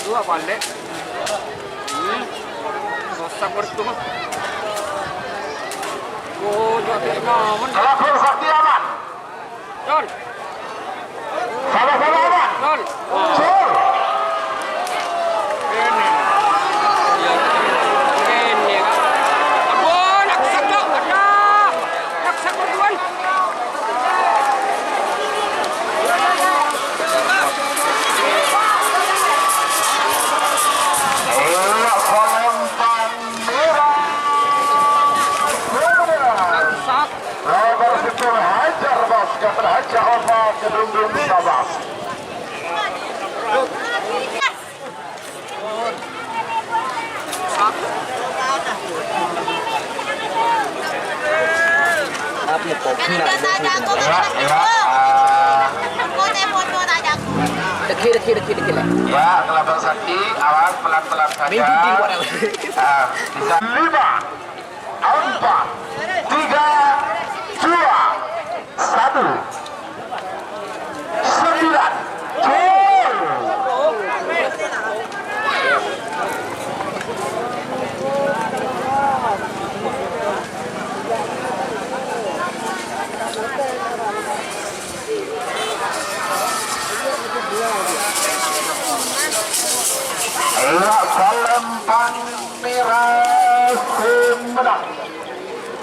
dua balik. Susah bertemu. Oh, jadi momen. Telepon sakti aman. Don. Sama-sama aman. Don. Sur. Ini. Ini kan. Aduh, naksak dong. Aduh. Naksak berduan. Hajar apa kedung-dung Sabah. Deki. Ya, kelabang sakti, awas pelan-pelan saja. Bisa 5, 4, 3, 2, 1, 9. Salempang merah Sumedang.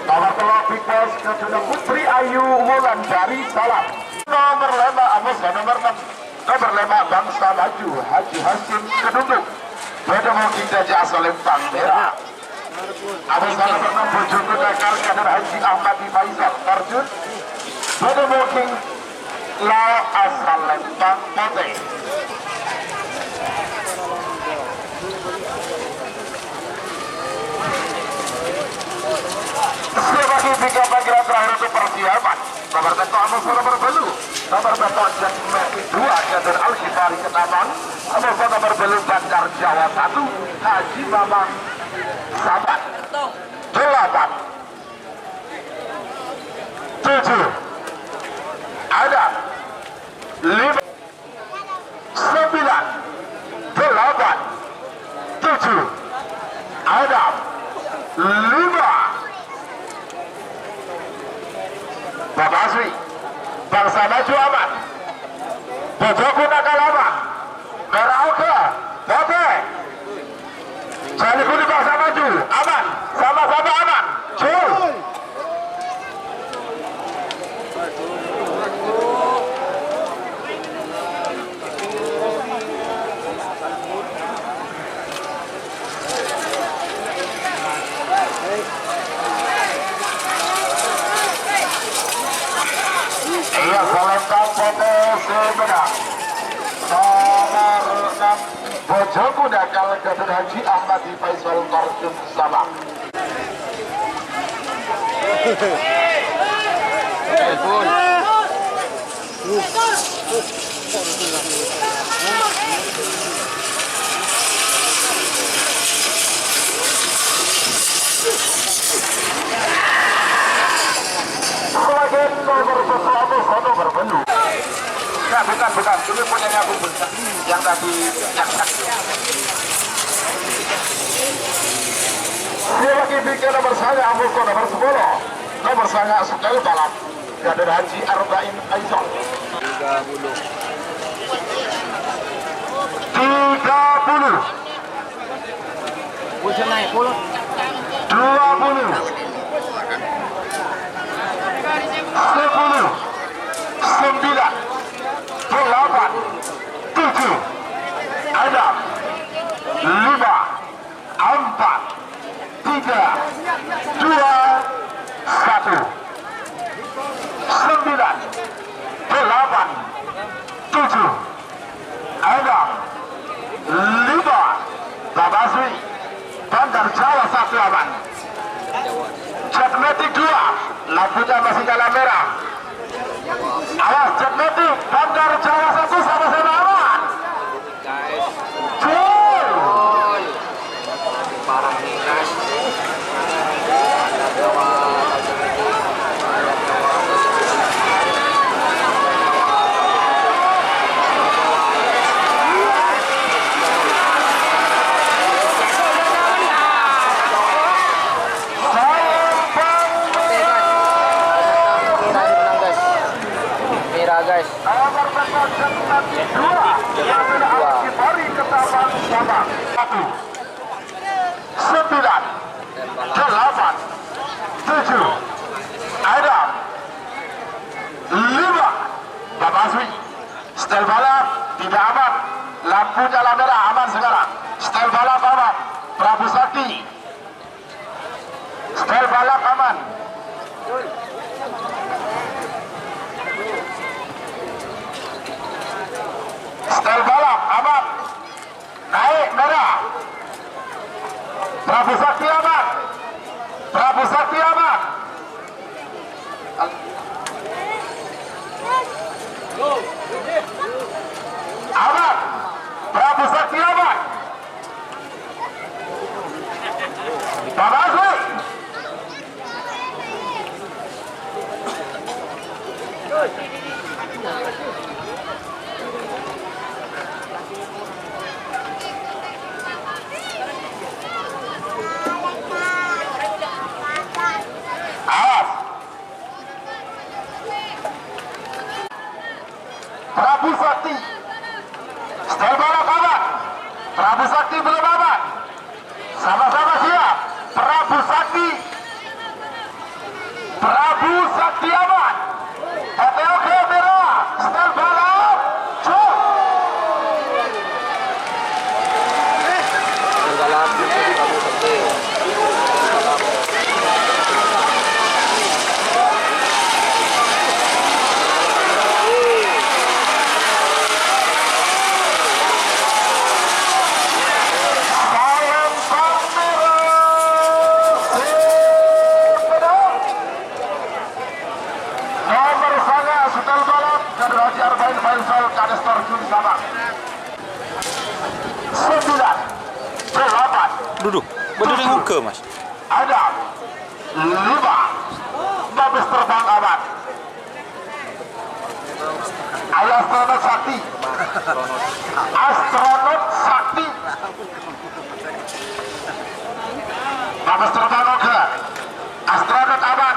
Nomor telur Bipos kedua Putri Ayu Wulan dari Salam. Nomor 5 Amos dan nomor 6 nomor 5 Bangsa Maju Haji Hasim Kedundung. Pada mau kita jas Salempang merah. Amos dan nomor 6 Bojonegoro Dakar kader Haji Ahmad Faisal Tarjun. Pada mau La asal Lempang Pote. Sebagai tiga bagian terakhir untuk persiapan nomor beto Amos nomor belu nomor beto Jatme 2 Kader Al-Khifari Kenaman nomor belu Bandar Jawa 1 Haji Mamang Sabat 8 7 ada 5 9 8 7 ada 5 Bapak Asri Bangsa Maju aman Bojoku nakal aman Merah Oke Bote Jalikuti Bangsa Maju aman sama-sama aman Jul Iya, Salempang Pote Sumedang. Nomor 6 Bojoku Dakal Kader Haji Ahmad Faisal Tarjun Sabang. Telepon. Sebagai nomor sesuatu nomor belu. Ya bukan, ini punyanya aku bentak yang tadi yang dia lagi bikin nomor saya Amuko nomor 10 nomor saya sekali balap Kader Haji Arba'in Aizon 30 Bisa naik pulut. 20 10 9 8 7 ada 5 4 3 2 1 9 8 7 ada 5 Bapak Asri Bandar Jawa 1 aman Jatmetik 2 lampunya masih nyala merah. Awas Jatmetik Bandar Jawa 1 sama-sama aman. Jul Barang nih guys. dua Yasir Al-Kifari Ketapang Sabang 1 9 8 7 Adam 5 Bapak Aswi. Setel balap tidak aman, lampu nyala merah aman sekarang. Setel balap aman, Prabu Sakti. Setel balap aman. Setel balap aman, naik merah. Prabu Sakti aman, Prabu Sakti aman. Aman, Prabu Sakti aman. Bapak Aswi. Awas. Prabu Sakti. Setel balap aman. Prabu Sakti belum aman. Sama-sama siap. Prabu Sakti. Prabu Sakti aman. PTOK merah. Setel balap. Cuk. Balap Prabu Sakti. Nomor saya setel balap Kader Haji Arbain Faisal Kadestar Juli Sabang 9 8 Duduk, berdiri muka mas. ada 5 Mabes terbang aman. Ayah astronot sakti. Astronot sakti. Mabes terbang oke. Astronot aman.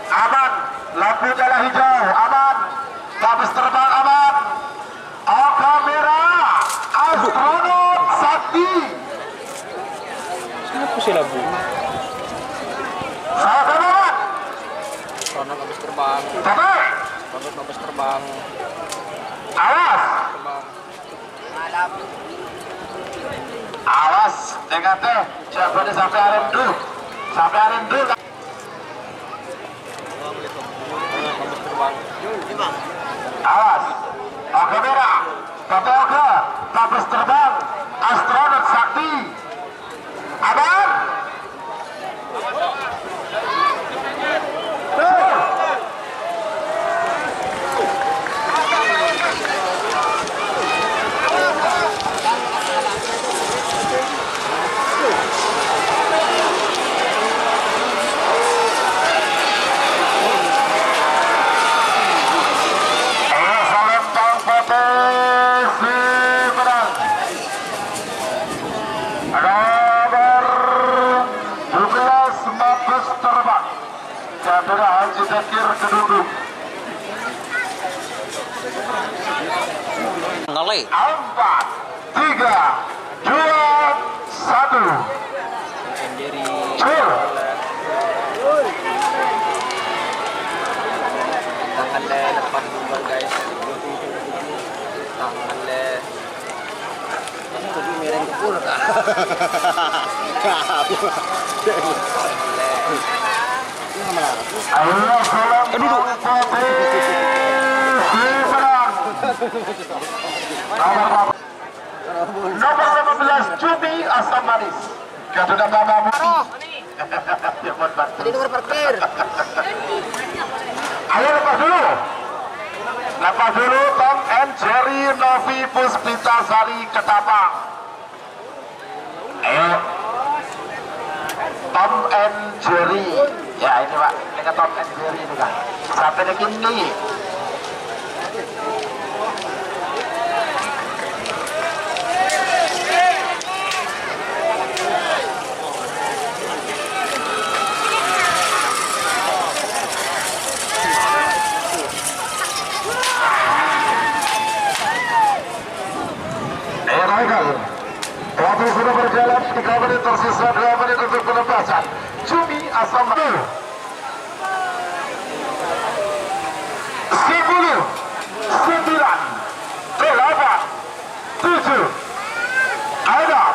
Aman. Lampu nyala hijau aman. Mabes terbang aman. Oke merah. Astronot sakti. Kenapa sih labu? Saya aman. Astronot habis terbang. Tapi Astronot habis terbang. awas. Awas, dengan teh, siapa nih sampai arendu, sampai arendu. Habis terbang. Awas, oke merah, tapi oke, habis terbang, astronot sakti, aman. Kader Haji Zakir Keduduk Ngalai. 4 3 2 1 Jadi cur. tangan deh lepas dulu guys. Tangan deh. Tadi mereng kepul kah? Ayo salam Duduk. Nomor 15 Jumi Asam Manis. Garuda Mamamu. Tadi nomor parkir. Ayo lepas dulu. Lepas dulu Tom and Jerry Novi Puspita Sari Ketapang. Ayo. Tom and Jerry. Ya ini Pak, ini kan Tom and Jerry ini kan. Sampai detik ini. tersisa 2 menit untuk penebasan. Cumi asam 10, 9, 8, 7, 6,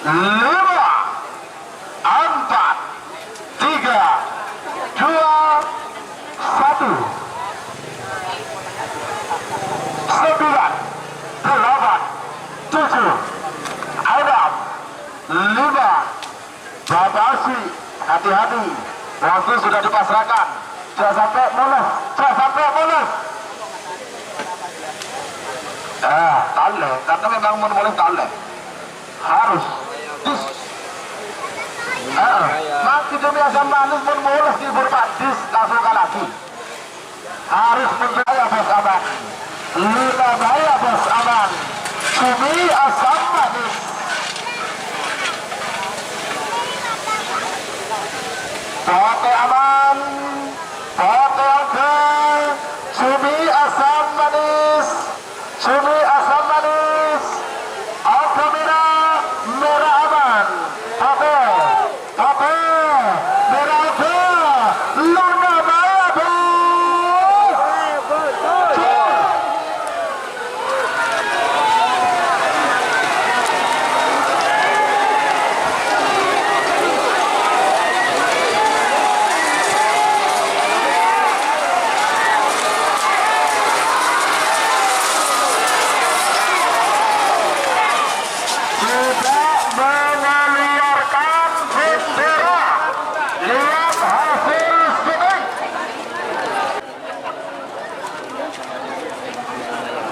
5, 4, 3, 2, 1. 9, 8, 7, 6, 5. Batasi, hati-hati. Waktu sudah dipasrahkan. Jangan sampai mulus, jangan sampai mulus. Tale, karena memang mulai tale. Harus. Mati demi asam manis pun mulus di berbatis langsung lagi. Harus berbahaya bos aman. 5 bahaya bos aman. Cumi asam manis. Oke aman. Oke. Cumi asam manis. Cumi asam manis. Oke merah aman. Oke. Merah oke. Luna bahaya bos. Tidak mengeluarkan bendera. Lihat hasil shooting.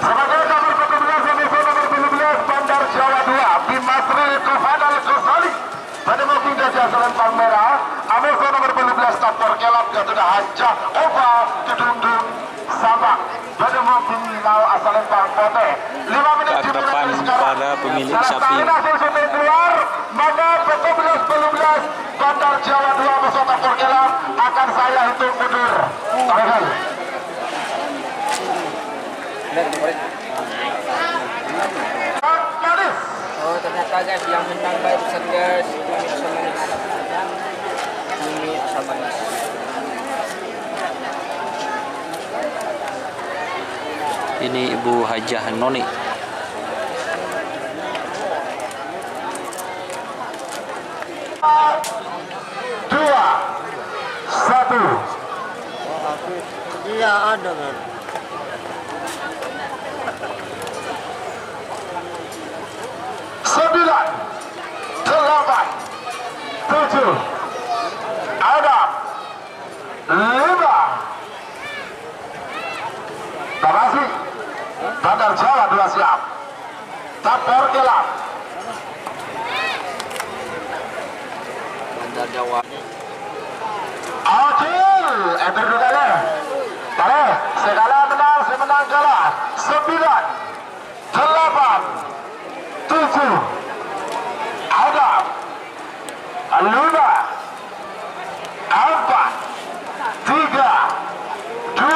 Sebagai nomor 17 Indonesia nomor 17 Bandar Jawa 2 Bimasri Kufadal Kusali pada mobil Gajah Selempang Merah. Amoso nomor 17 Tapor Kelap Gatuda Haja Oba Kedundung Sabak pada mobil Lau Asalempang Pote 5 menit Ke depan para pemilik sapi. hasil shooting keluar, maka 17 Bandar Jawa 2 Amoso Tapor Kelap akan saya hitung mundur. Tahan. Manis. Oh ternyata guys yang menang barusan guys Cumi asam manis. Ini Ibu Hajah Noni. Dua, 1. Iya ada kan. 9, 8, 7, 6, 5. Tabasi Bandar Jawa 2 siap. Tapor Kelap. Bandar Jawa. Acil, itu juga ya. Tarik, segala menang, semenang kalah. 9, 8, 7, 6, 5, 4, 3, 2, 1.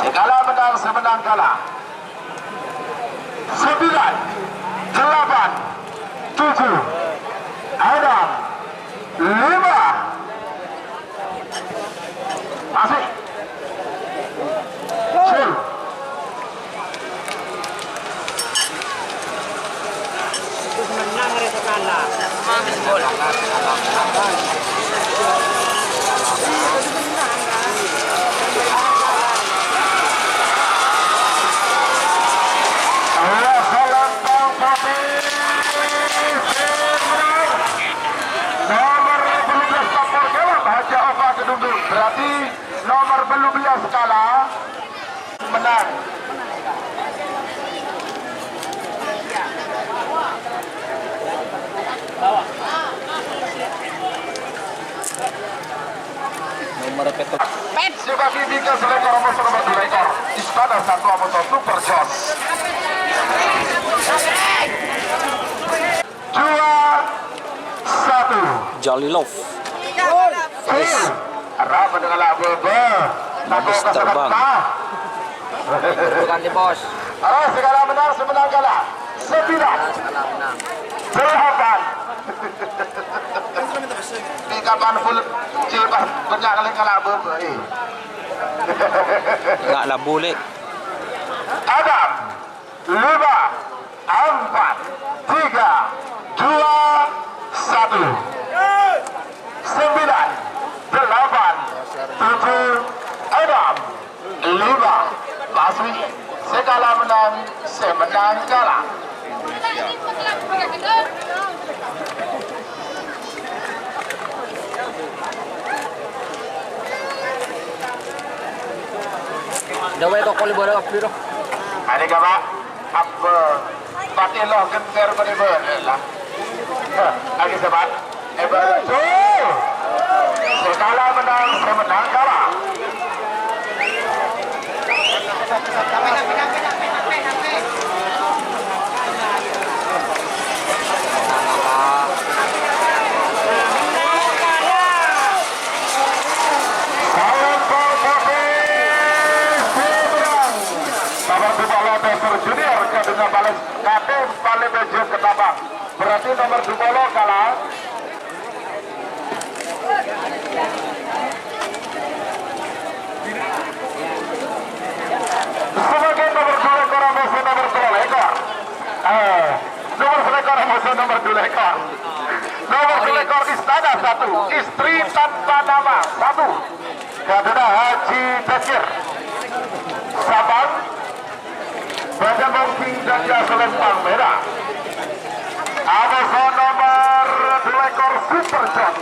Segala menang, semenang kalah. 9, 8, 7, 6, 5. Masih. Cil. Menang mereka kalah. Main bola berarti nomor 12 kalah menang. Nomor petok. Sebagai Bika selekor nomor 2 ekor Istana 1 Amoso Super Jos 2, 1. Jalilov. Arah mendengar bebe. Habis terbang. bukan di bos. Segala menang semenang kalah. 9, 8. Di kapan full cepat banyak kali kalah berbaik. Nggak lah boleh. Adam 5, 4, 3, 2, 1. 9, 8, 7. Adam 5. Laswi sekala menang, semenang kalah. Dawai kok kali bola apiro. Ada apa? Apa? Pakai lo genser pada bola. Lagi sebat. Betul. Sekala menang, semenang kalah. Junior dengan balas Kadem Pale Bejo Ketabang. Berarti nomor 20 kalah. Sebagai nomor 2 ekor musuh nomor 2 ekor. Nomor 2 ekor musuh nomor 2 ekor. Nomor 2 ekor Istana 1, istri tanpa nama 1. Kadena Haji Bekir Sabang. Badan Bongking dan Selempang merah. Ada nomor 2 ekor Super John.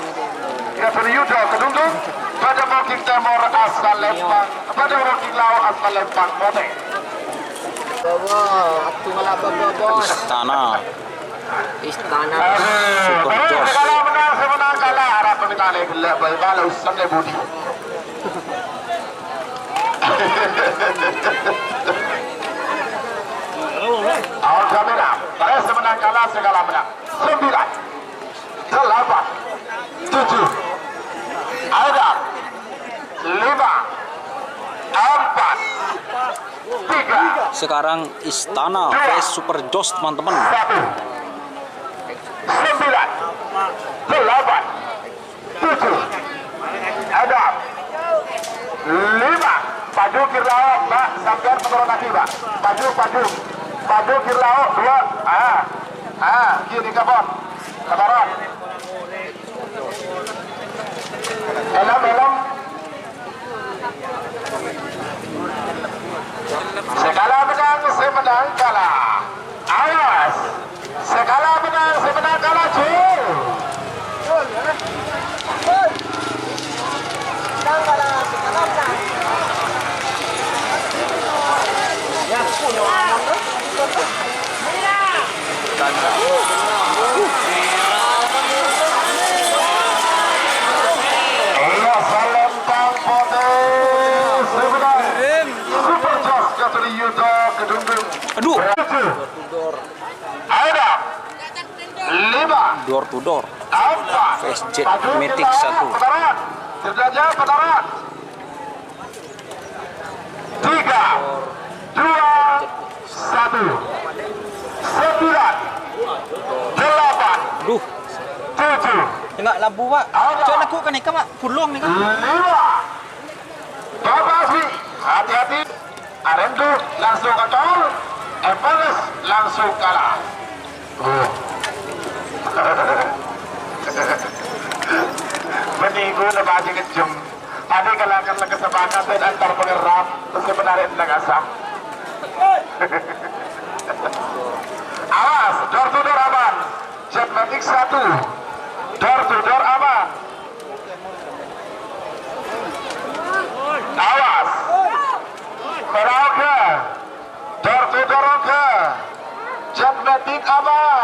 Yaitu Yudo Kedungdung. Badan Bongking Timur asal Lempang. Badan Bongking Lau asal Lempang Mote. Aku ngelabang bos. Istana. Super Jos. Kalau menang semenang kalah harap permintaan gelap. Kalau sampai budi. Awal kamera, saya semenang kalah segala menang. 9, 8, 7, ada 5, 4, 3. Sekarang Istana vs Super Jos, teman-teman. 1, 9, 8, 7, ada 5. Paju kirlau, Mbak, sampai menurun lagi, Mbak. Paju kirlau 2. Kiri kabon. Kabaran. Elam. Segala menang, semenang kalah. Awas. Segala menang, semenang kalah, cuy. Selempang Potes sebenarnya Super Jos Katri Yudo Kedungdung. Aduh. Ada 5, Door to door. 4. Vs Jet Matic 1. Putaran. Sederajat putaran. 3, 2, 1. 9, 8, Duh. 7. Enggak labu, Pak. Jangan aku kan ikan, Pak. Pulung nih kan. 5. Bapak Asmi, hati-hati. Arendu langsung ke tol. Everest langsung kalah. Meninggu na masih kejem. Tadi kalahkan lang kesepakatan antar pengerap. Terus sebenarnya tentang asam. Awas, door to door aman. Jet Matic 1. Door to door aman. Awas. Merauke. Door to door oke. Jet Matic aman.